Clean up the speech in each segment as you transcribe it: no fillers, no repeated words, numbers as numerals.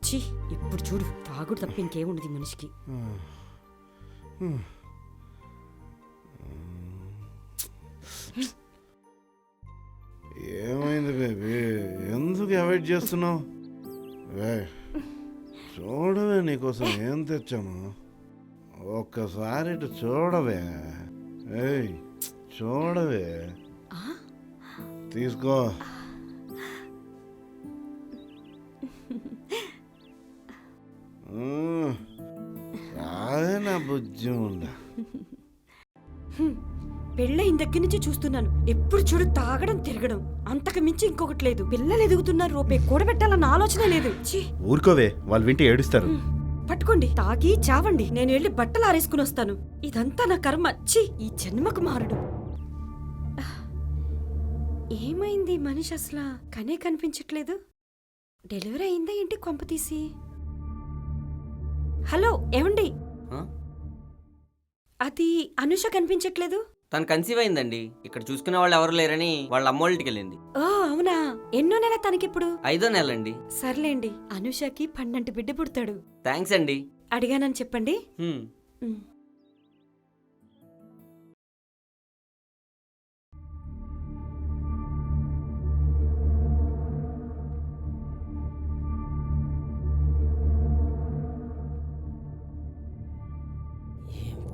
ఛీ, ఇప్పుడు చూడు తాగుడు తప్ప ఇంకేముండదు ఈ మనిషికి. ఏమైంది బేబీ, ఎందుకు అవాయిడ్ చేస్తున్నావు? చూడవే, నీకోసం ఏం తెచ్చాను. ఒక్కసారి ఇటు చూడవే. ఏయ్ చూడవే, తీసుకో. అదే నా బుజ్జి ఉండ. పెళ్ళయిన దగ్గర నుంచి చూస్తున్నాను, ఎప్పుడు చూడు తాగడం తిరగడం, అంతకు మించి ఇంకొకటి లేదు. పిల్లలు ఎదుగుతున్నారు, రూపాయి కూడబెట్టాలన్న ఆలోచన లేదు. ఊరుకోవే, వాళ్ళు వింటే ఏడుస్తారు. పట్టుకోండి, తాగి చావండి, నేను వెళ్ళి బట్టలు ఆరేసుకుని వస్తాను. ఇదంతా నా కర్మ. ఛీ, ఈ జన్మకు మారడు. ఏమైంది మనిషి అసలు కనే కనిపించట్లేదు? డెలివరీ అయిందా ఏంటి కొంప తీసి? హలో ఏమండి, అది అనుష కనిపించట్లేదు. తను కన్సీవ్ అయిందండి. ఇక్కడ చూసుకునే వాళ్ళు ఎవరు లేరని వాళ్ళ అమ్మోళ్ళకి వెళ్ళింది. ఓ అవునా, ఎన్నో నెల తనకిప్పుడు? 5వ నెలండి. సర్లేండి, అనుషకి 12 బిడ్డ పుడతాడు. థ్యాంక్స్ అండి. అడిగానని చెప్పండి. ఏం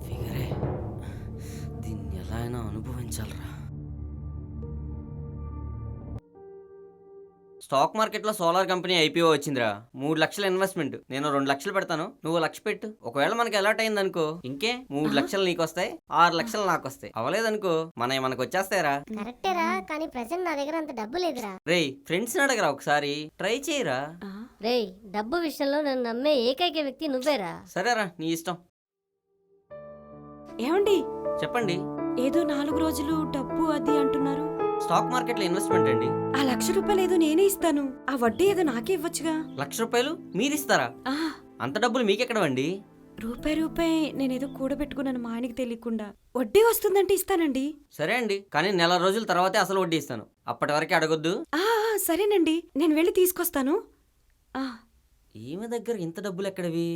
ఫిగరే, దీన్ని ఎలా అయినా అనుభవించాలరా. స్టాక్ మార్కెట్లో సోలార్ కంపెనీ ఐపీఓ వచ్చిందిరా. 3 లక్షల ఇన్వెస్ట్మెంట్. నేను 2 లక్షలు పెడతాను, నువ్వు 1 లక్ష పెట్టు. ఒకవేళ మనకి అలాట్ అయింది అనుకో, ఇంకే 3 లక్షలు నీకు వస్తాయి, 6 లక్షలు నాకు వస్తాయి. అవలేదనుకో మనకు వచ్చేస్తాయరా. కరెక్టేరా, కానీ ప్రెసెంట్ నా దగ్గర అంత డబ్బు లేదురా. రేయ్ ఫ్రెండ్స్ అడగరా, ఒకసారి ట్రై చేయరా. రేయ్, డబ్బు విషయంలో నన్ను నమ్మే ఏకైక వ్యక్తి నువ్వేరా. సరేరా, నీ ఇష్టం. ఏమండి, చెప్పండి. ఏదో 4 రోజులు డబ్బు అది అంటున్నారు. స్టాక్ మార్కెట్లో ఇన్వెస్ట్మెంట్ అండి. ఆ 1,00,000 రూపాయలు ఏదో నేనే ఇస్తాను, ఆ వడ్డీ ఏదో నాకే ఇవ్వచ్చుగా. 1,00,000 రూపాయలు మీరిస్తారా? అంత డబ్బులు మీకెక్కడవండి? రూపాయి నేనేదో కూడబెట్టుకున్నాను మా ఆయనకి తెలియకుండా. వడ్డీ వస్తుందంటే ఇస్తానండి. సరే అండి, కానీ నెల రోజుల తర్వాతే అసలు వడ్డీ ఇస్తాను. అప్పటి వరకు అడగొద్దు. సరేనండి, నేను వెళ్ళి తీసుకొస్తాను. ఈమె దగ్గర ఇంత డబ్బులు ఎక్కడవి?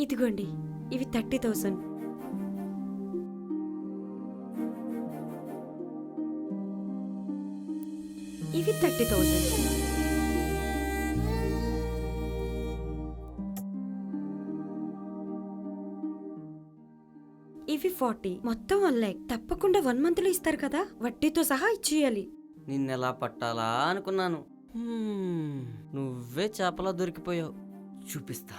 ఇదిగోండి, ఇవి 30,000. ఇవి 30,000. ఇవి 40. మొత్తం 1 lakh. తప్పకుండా 1 month లో ఇస్తారు కదా, వడ్డీతో సహా ఇచ్చేయాలి. నిన్నెలా పట్టాలా అనుకున్నాను. నువ్వే చేపలా దొరికిపోయావు. చూపిస్తా.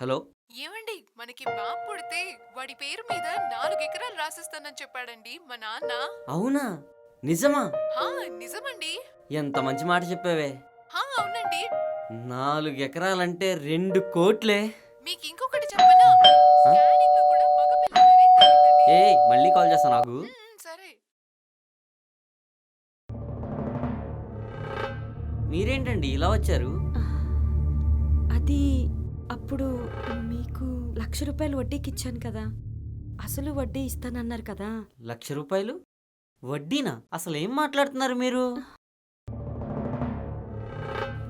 హలో ఏమండి, మనకి బాబు పుడితే వాడి పేరు మీద 4 ఎకరాలు రాసిస్తానని చెప్పాడండి మా నాన్న. అవునా? నిజమా? నిజమండి. ఎంత మంచి మాట చెప్పావే. అవునండి. 4 ఎకరాలంటే 2 కోట్లే. మీకు ఇంకొకటి చెప్పనా, స్కానింగ్ లో కూడా మగ పిల్లలనే తేలిందండి. మళ్ళీ కాల్ చేస్తా నాకు. సరే. మీరేంటండి ఇలా వచ్చారు? అది అప్పుడు మీకు 1,00,000 రూపాయలు వడ్డీకి ఇచ్చాను కదా, అసలు వడ్డీ ఇస్తానన్నారు కదా. 1,00,000 రూపాయలు వడ్డీనా? అసలు ఏం మాట్లాడుతున్నారు మీరు?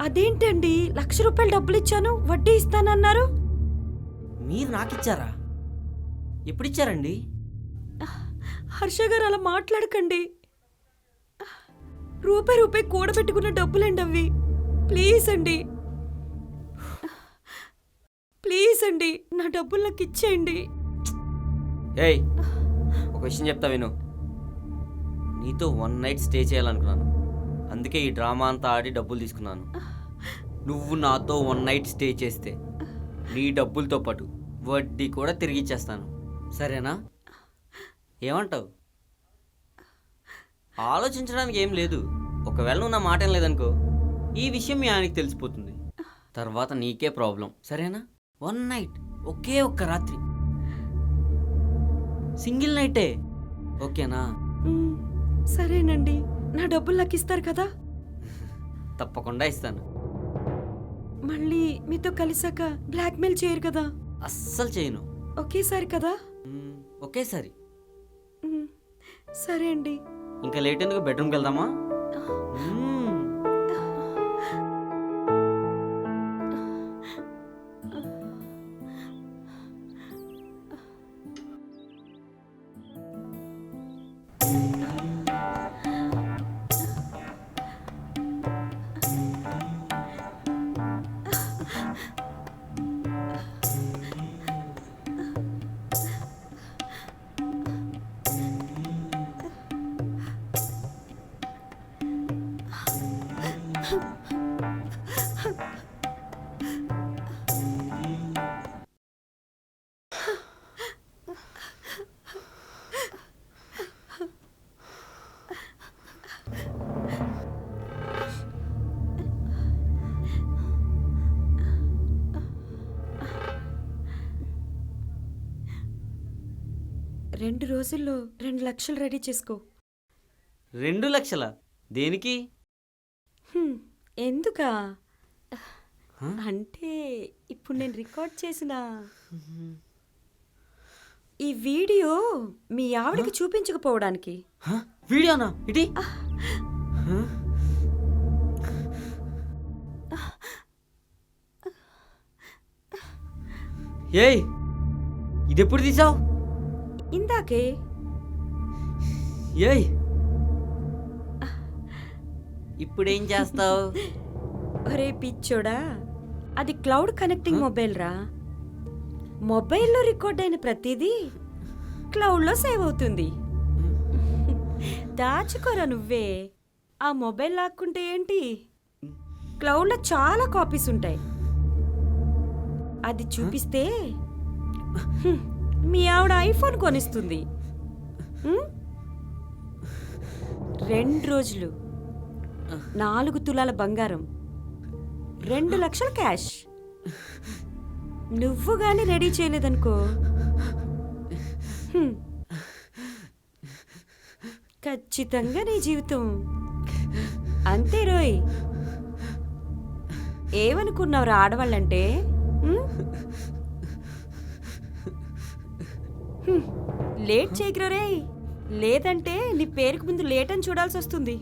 అదేంటండి, 1,00,000 రూపాయలు డబ్బులు ఇచ్చాను, వడ్డీ ఇస్తానన్నారు. మీరు నాకిచ్చారా? ఎప్పుడిచ్చారండి? హర్ష గారు అలా మాట్లాడకండి. రూపాయి కూడబెట్టుకున్న డబ్బులండి అవి. ప్లీజ్ అండి, ప్లీజ్ అండి, నా డబ్బులు నాకు ఇచ్చేయండి. ఒక విషయం చెప్తా విను. నీతో 1 night స్టే చేయాలనుకున్నాను, అందుకే ఈ డ్రామా అంతా ఆడి డబ్బులు తీసుకున్నాను. నువ్వు నాతో 1 night స్టే చేస్తే నీ డబ్బులతో పాటు వడ్డీ కూడా తిరిగి ఇచ్చేస్తాను. సరేనా? ఏమంటావు? ఆలోచించడానికి ఏం లేదు. ఒకవేళ నువ్వు నా మాట లేదనుకో, ఈ విషయం మీ ఆయనకి తెలిసిపోతుంది. తర్వాత నీకే ప్రాబ్లం. సరేనా? 1 night, ఒకే ఒక్క రాత్రి. సింగిల్ నైటే ఓకేనా? మ్, సరేనండి. నా డబ్బులు నాకు ఇస్తారు కదా? తప్పకుండా ఇస్తాను. మళ్ళీ మీతో కలిసాక బ్లాక్మెయిల్ చేయరు కదా? అస్సలు చేయను. ఒకేసారి కదా? ఒకేసారి. మ్, సరే అండి. ఇంకా లేట్ ఎందుకు, బెడ్రూమ్కి వెళ్దామా? మ్మ్. రెండు రోజుల్లో 2 లక్షలు రెడీ చేసుకో. 2 లక్షల దేనికి? ఎందుకా? హ? అంటే ఇప్పుడు నేను రికార్డ్ చేసిన ఈ వీడియో మీ ఆవిడకి చూపించకపోవడానికి. హ? వీడియోనా? ఇటీ ఏయ్, ఇదెప్పుడు తీసావు? ఇందాకే. ఏయ్, ఇప్పుడేం చేస్తావు? ఒరే పిచ్చోడా, అది క్లౌడ్ కనెక్టింగ్ మొబైల్ రా. మొబైల్లో రికార్డ్ అయిన ప్రతిదీ క్లౌడ్లో సేవ్ అవుతుంది. దాచుకోరా నువ్వే. ఆ మొబైల్ లాక్కుంటే ఏంటి, క్లౌడ్లో చాలా కాపీస్ ఉంటాయి. అది చూపిస్తే మీ ఆవిడ ఐఫోన్ కొనిస్తుంది. 2 రోజులు 4 తులాల బంగారం, 2 లక్షల క్యాష్. నువ్వు గాని రెడీ చేయలేదనుకో, ఖచ్చితంగా నీ జీవితం అంతే రోయ్. ఏమనుకున్నావురా ఆడవాళ్ళంటే? లేట్ చేయకురా రే, లేదంటే నీ పేరుకు ముందు లేట్ అని చూడాల్సి వస్తుంది.